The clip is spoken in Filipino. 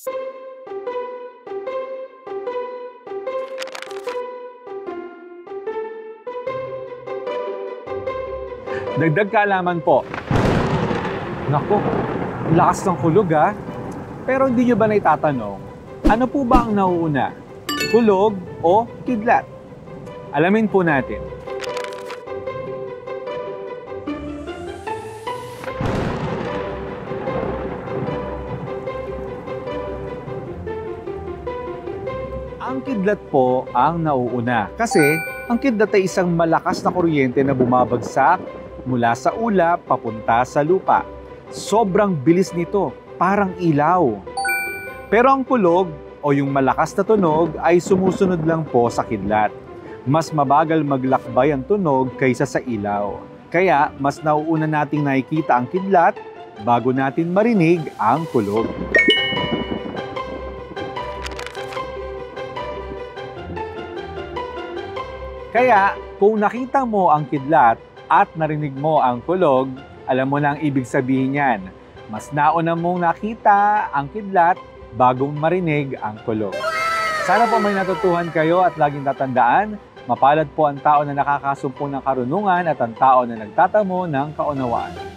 Dagdag kaalaman po. Naku, lakas ng kulog ha. Pero hindi nyo ba naitatanong, ano po ba ang nauuna? Kulog o kidlat? Alamin po natin. Ang kidlat po ang nauuna kasi ang kidlat ay isang malakas na kuryente na bumabagsak mula sa ulap papunta sa lupa. Sobrang bilis nito, parang ilaw. Pero ang kulog o yung malakas na tunog ay sumusunod lang po sa kidlat. Mas mabagal maglakbay ang tunog kaysa sa ilaw. Kaya mas nauuna nating nakikita ang kidlat bago natin marinig ang kulog. Kaya kung nakita mo ang kidlat at narinig mo ang kulog, alam mo na ang ibig sabihin niyan. Mas nauna mong nakita ang kidlat bagong marinig ang kulog. Sana po may natutuhan kayo at laging tatandaan, mapalad po ang tao na nakakasumpong ng karunungan at ang tao na nagtatamo ng kaunawaan.